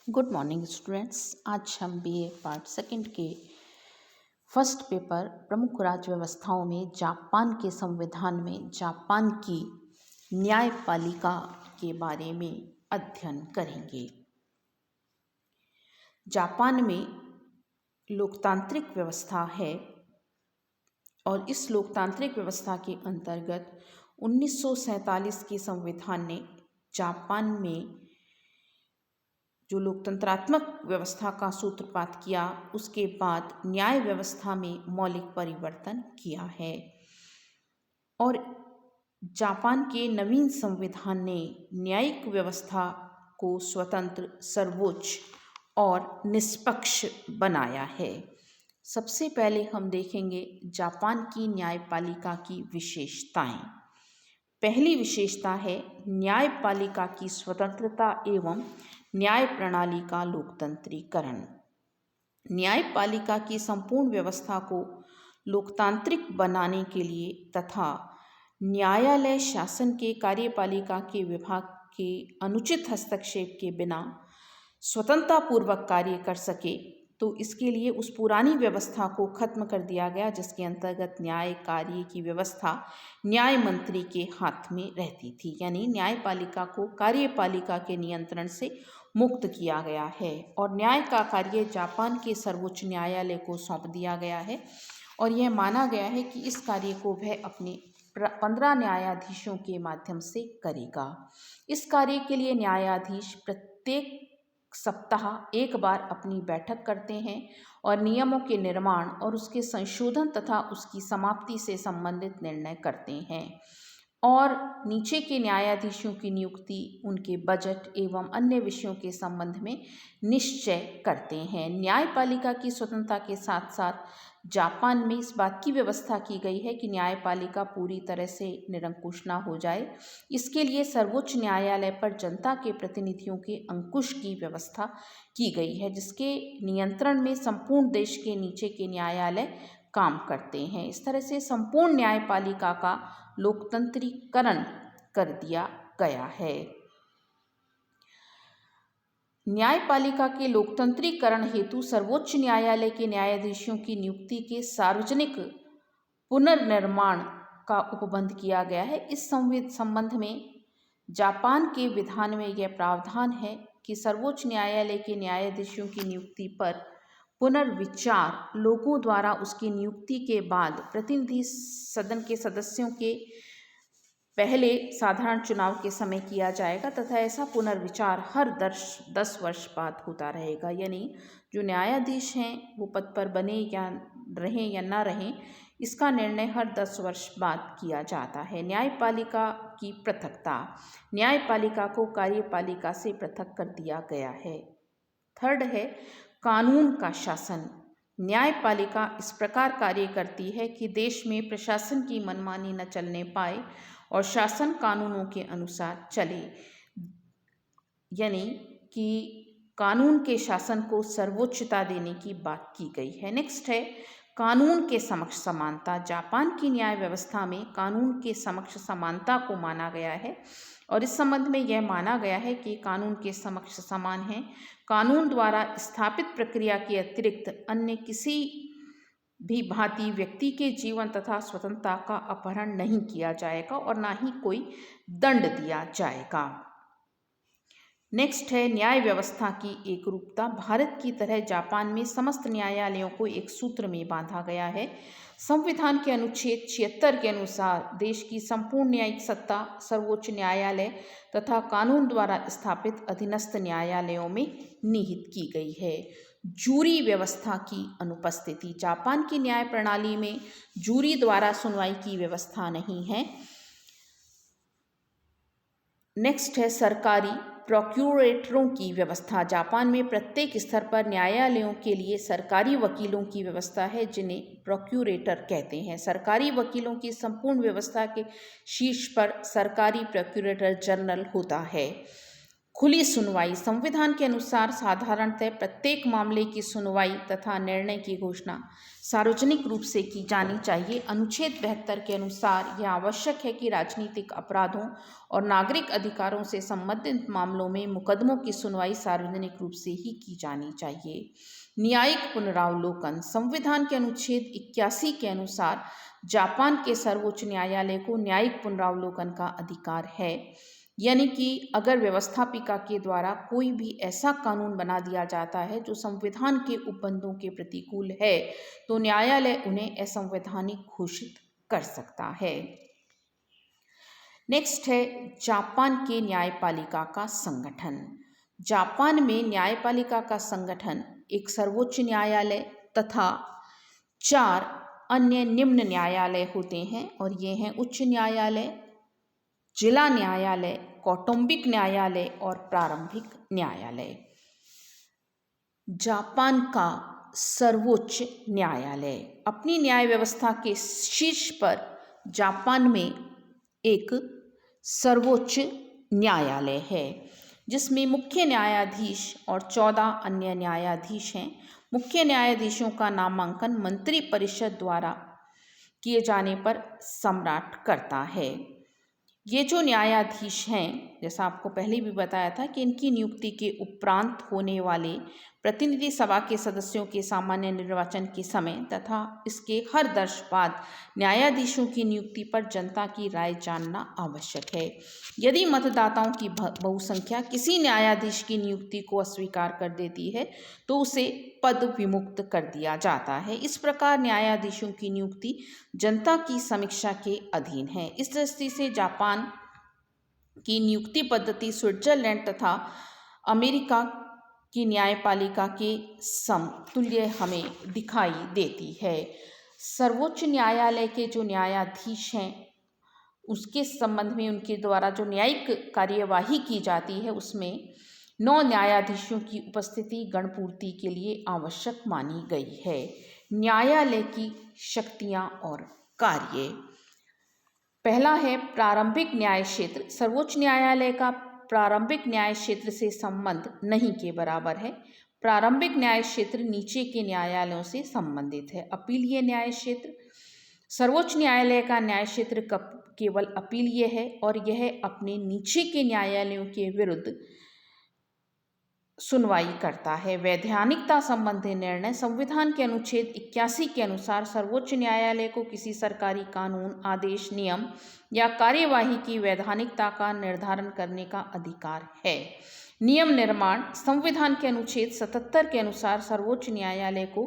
Good morning students. आज हम BA part second के फर्स्ट पेपर प्रमुख राज्य व्यवस्थाओं में जापान के संविधान में जापान की न्यायपालिका के बारे में अध्ययन करेंगे। जापान में लोकतांत्रिक व्यवस्था है और इस लोकतांत्रिक व्यवस्था के अंतर्गत 1947 के संविधान ने जापान में जो लोकतंत्रात्मक व्यवस्था का सूत्रपात किया, उसके बाद न्याय व्यवस्था में मौलिक परिवर्तन किया है और जापान के नवीन संविधान ने न्यायिक व्यवस्था को स्वतंत्र, सर्वोच्च और निष्पक्ष बनाया है। सबसे पहले हम देखेंगे जापान की न्यायपालिका की विशेषताएं। पहली विशेषता है न्यायपालिका की स्वतंत्रता एवं न्याय प्रणाली का लोकतंत्रीकरण। न्यायपालिका की संपूर्ण व्यवस्था को लोकतांत्रिक बनाने के लिए तथा न्यायालय शासन के कार्यपालिका के विभाग के अनुचित हस्तक्षेप के बिना स्वतंत्रतापूर्वक कार्य कर सके, तो इसके लिए उस पुरानी व्यवस्था को खत्म कर दिया गया जिसके अंतर्गत न्याय कार्य की व्यवस्था न्याय मंत्री के हाथ में रहती थी। यानी न्यायपालिका को कार्यपालिका के नियंत्रण से मुक्त किया गया है और न्याय का कार्य जापान के सर्वोच्च न्यायालय को सौंप दिया गया है और यह माना गया है कि इस कार्य को वह अपने 15 न्यायाधीशों के माध्यम से करेगा। इस कार्य के लिए न्यायाधीश प्रत्येक सप्ताह एक बार अपनी बैठक करते हैं और नियमों के निर्माण और उसके संशोधन तथा उसकी समाप्ति से संबंधित निर्णय करते हैं और नीचे के न्यायाधीशों की नियुक्ति उनके बजट एवं अन्य विषयों के संबंध में निश्चय करते हैं। न्यायपालिका की स्वतंत्रता के साथ साथ जापान में इस बात की व्यवस्था की गई है कि न्यायपालिका पूरी तरह से निरंकुश ना हो जाए। इसके लिए सर्वोच्च न्यायालय पर जनता के प्रतिनिधियों के अंकुश की व्यवस्था की गई है, जिसके नियंत्रण में संपूर्ण देश के नीचे के न्यायालय काम करते हैं। इस तरह से संपूर्ण न्यायपालिका का लोकतंत्रीकरण कर दिया गया है। न्यायपालिका के लोकतंत्रीकरण हेतु सर्वोच्च न्यायालय के न्यायाधीशों की नियुक्ति के सार्वजनिक पुनर्निर्माण का उपबंध किया गया है। इस संबंध में जापान के विधान में यह प्रावधान है कि सर्वोच्च न्यायालय के न्यायाधीशों की नियुक्ति पर पुनर्विचार लोगों द्वारा उसकी नियुक्ति के बाद प्रतिनिधि सदन के सदस्यों के पहले साधारण चुनाव के समय किया जाएगा तथा ऐसा पुनर्विचार हर 10 वर्ष बाद होता रहेगा। यानी जो न्यायाधीश हैं वो पद पर बने या रहें या ना रहें, इसका निर्णय हर 10 वर्ष बाद किया जाता है। न्यायपालिका की पृथकता, न्यायपालिका को कार्यपालिका से पृथक कर दिया गया है। थर्ड है कानून का शासन। न्यायपालिका इस प्रकार कार्य करती है कि देश में प्रशासन की मनमानी न चलने पाए और शासन कानूनों के अनुसार चले, यानी कि कानून के शासन को सर्वोच्चता देने की बात की गई है। नेक्स्ट है कानून के समक्ष समानता। जापान की न्याय व्यवस्था में कानून के समक्ष समानता को माना गया है और इस संबंध में यह माना गया है कि कानून के समक्ष समान है। कानून द्वारा स्थापित प्रक्रिया के अतिरिक्त अन्य किसी भी भांति व्यक्ति के जीवन तथा स्वतंत्रता का अपहरण नहीं किया जाएगा और ना ही कोई दंड दिया जाएगा। नेक्स्ट है न्याय व्यवस्था की एकरूपता। भारत की तरह जापान में समस्त न्यायालयों को एक सूत्र में बांधा गया है। संविधान के अनुच्छेद 76 के अनुसार देश की संपूर्ण न्यायिक सत्ता सर्वोच्च न्यायालय तथा कानून द्वारा स्थापित अधीनस्थ न्यायालयों में निहित की गई है। जूरी व्यवस्था की अनुपस्थिति। जापान की न्याय प्रणाली में जूरी द्वारा सुनवाई की व्यवस्था नहीं है। नेक्स्ट है सरकारी प्रोक्यूरेटरों की व्यवस्था। जापान में प्रत्येक स्तर पर न्यायालयों के लिए सरकारी वकीलों की व्यवस्था है, जिन्हें प्रोक्यूरेटर कहते हैं। सरकारी वकीलों की संपूर्ण व्यवस्था के शीर्ष पर सरकारी प्रोक्यूरेटर जनरल होता है। खुली सुनवाई। संविधान के अनुसार साधारणतः प्रत्येक मामले की सुनवाई तथा निर्णय की घोषणा सार्वजनिक रूप से की जानी चाहिए। अनुच्छेद 72 के अनुसार यह आवश्यक है कि राजनीतिक अपराधों और नागरिक अधिकारों से संबंधित मामलों में मुकदमों की सुनवाई सार्वजनिक रूप से ही की जानी चाहिए। न्यायिक पुनरावलोकन। संविधान के अनुच्छेद 81 के अनुसार जापान के सर्वोच्च न्यायालय को न्यायिक पुनरावलोकन का अधिकार है, यानी कि अगर व्यवस्थापिका के द्वारा कोई भी ऐसा कानून बना दिया जाता है जो संविधान के उपबंधों के प्रतिकूल है तो न्यायालय उन्हें असंवैधानिक घोषित कर सकता है। नेक्स्ट है जापान के न्यायपालिका का संगठन। जापान में न्यायपालिका का संगठन एक सर्वोच्च न्यायालय तथा 4 अन्य निम्न न्यायालय होते हैं और ये हैं उच्च न्यायालय, जिला न्यायालय, कौटुंबिक न्यायालय और प्रारंभिक न्यायालय। जापान का सर्वोच्च न्यायालय। अपनी न्याय व्यवस्था के शीर्ष पर जापान में एक सर्वोच्च न्यायालय है जिसमें मुख्य न्यायाधीश और 14 अन्य न्यायाधीश हैं। मुख्य न्यायाधीशों का नामांकन मंत्री परिषद द्वारा किए जाने पर सम्राट करता है। ये जो न्यायाधीश हैं, जैसा आपको पहले भी बताया था कि इनकी नियुक्ति के उपरांत होने वाले प्रतिनिधि सभा के सदस्यों के सामान्य निर्वाचन के समय तथा इसके हर वर्ष बाद न्यायाधीशों की नियुक्ति पर जनता की राय जानना आवश्यक है। यदि मतदाताओं की बहुसंख्या किसी न्यायाधीश की नियुक्ति को अस्वीकार कर देती है तो उसे पद विमुक्त कर दिया जाता है। इस प्रकार न्यायाधीशों की नियुक्ति जनता की समीक्षा के अधीन है। इस दृष्टि से जापान की नियुक्ति पद्धति स्विट्जरलैंड तथा अमेरिका की न्यायपालिका के समतुल्य हमें दिखाई देती है। सर्वोच्च न्यायालय के जो न्यायाधीश हैं उसके संबंध में उनके द्वारा जो न्यायिक कार्यवाही की जाती है उसमें 9 न्यायाधीशों की उपस्थिति गणपूर्ति के लिए आवश्यक मानी गई है। न्यायालय की शक्तियां और कार्य। पहला है प्रारंभिक न्याय क्षेत्र। सर्वोच्च न्यायालय का प्रारंभिक न्याय क्षेत्र से संबंध नहीं के बराबर है। प्रारंभिक न्याय क्षेत्र नीचे के न्यायालयों से संबंधित है। अपीलीय न्याय क्षेत्र। सर्वोच्च न्यायालय का न्याय क्षेत्र केवल अपीलीय है और यह अपने नीचे के न्यायालयों के विरुद्ध सुनवाई करता है। वैधानिकता संबंधी निर्णय। संविधान के अनुच्छेद 81 के अनुसार सर्वोच्च न्यायालय को किसी सरकारी कानून, आदेश, नियम या कार्यवाही की वैधानिकता का निर्धारण करने का अधिकार है। नियम निर्माण। संविधान के अनुच्छेद 77 के अनुसार सर्वोच्च न्यायालय को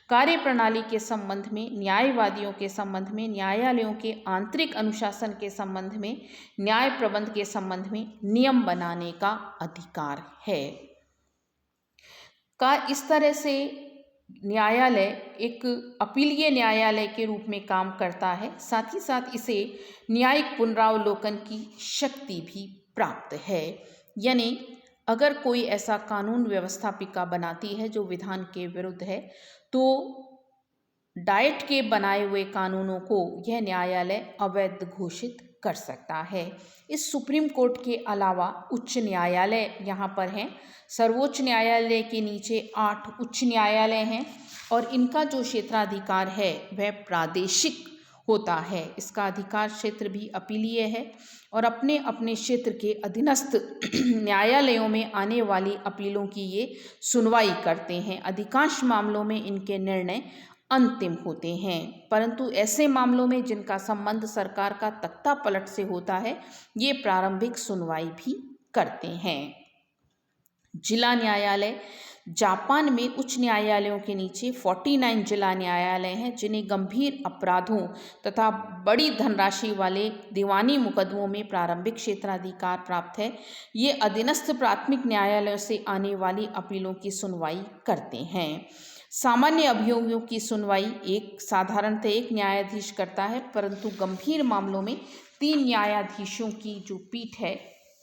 कार्यप्रणाली के संबंध में, न्यायवादियों के संबंध में, न्यायालयों के आंतरिक अनुशासन के संबंध में, न्याय प्रबंध के संबंध में नियम बनाने का अधिकार है। इस तरह से न्यायालय एक अपीलीय न्यायालय के रूप में काम करता है। साथ ही साथ इसे न्यायिक पुनरावलोकन की शक्ति भी प्राप्त है। यानी अगर कोई ऐसा कानून व्यवस्थापिका बनाती है जो विधान के विरुद्ध है तो डाइट के बनाए हुए कानूनों को यह न्यायालय अवैध घोषित कर सकता है। इस सुप्रीम कोर्ट के अलावा उच्च न्यायालय यहाँ पर हैं। सर्वोच्च न्यायालय के नीचे 8 उच्च न्यायालय हैं और इनका जो क्षेत्राधिकार है वह प्रादेशिक होता है। इसका अधिकार क्षेत्र भी अपीलीय है और अपने अपने क्षेत्र के अधीनस्थ न्यायालयों में आने वाली अपीलों की ये सुनवाई करते हैं। अधिकांश मामलों में इनके निर्णय अंतिम होते हैं, परंतु ऐसे मामलों में जिनका संबंध सरकार का तख्ता पलट से होता है ये प्रारंभिक सुनवाई भी करते हैं। जिला न्यायालय। जापान में उच्च न्यायालयों के नीचे 49 जिला न्यायालय हैं जिन्हें गंभीर अपराधों तथा बड़ी धनराशि वाले दीवानी मुकदमों में प्रारंभिक क्षेत्राधिकार प्राप्त है। ये अधीनस्थ प्राथमिक न्यायालयों से आने वाली अपीलों की सुनवाई करते हैं। सामान्य अभियोगों की सुनवाई साधारणतः एक न्यायाधीश करता है, परंतु गंभीर मामलों में 3 न्यायाधीशों की जो पीठ है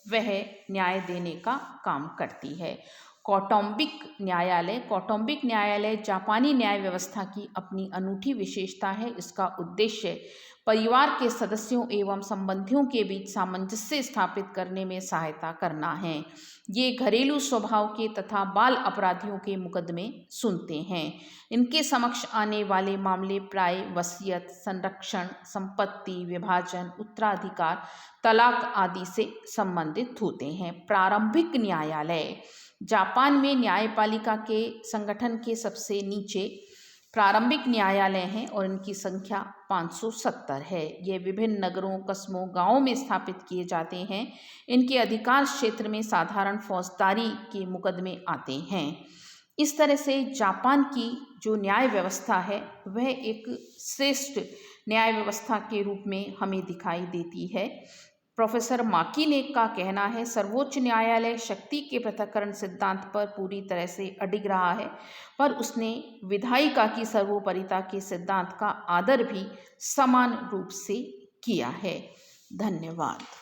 वह न्याय देने का काम करती है। कौटुंबिक न्यायालय। कौटुंबिक न्यायालय जापानी न्याय व्यवस्था की अपनी अनूठी विशेषता है। इसका उद्देश्य परिवार के सदस्यों एवं संबंधियों के बीच सामंजस्य स्थापित करने में सहायता करना है। ये घरेलू स्वभाव के तथा बाल अपराधियों के मुकदमे सुनते हैं। इनके समक्ष आने वाले मामले प्राय वसीयत, संरक्षण, संपत्ति विभाजन, उत्तराधिकार, तलाक आदि से संबंधित होते हैं। प्रारंभिक न्यायालय जापान में न्यायपालिका के संगठन के सबसे नीचे प्रारंभिक न्यायालय हैं और इनकी संख्या 570 है। ये विभिन्न नगरों, कस्बों, गांवों में स्थापित किए जाते हैं। इनके अधिकार क्षेत्र में साधारण फौजदारी के मुकदमे आते हैं। इस तरह से जापान की जो न्याय व्यवस्था है वह एक श्रेष्ठ न्याय व्यवस्था के रूप में हमें दिखाई देती है। प्रोफेसर माकीने का कहना है, सर्वोच्च न्यायालय शक्ति के पृथक्करण सिद्धांत पर पूरी तरह से अडिग रहा है, पर उसने विधायिका की सर्वोपरिता के सिद्धांत का आदर भी समान रूप से किया है। धन्यवाद।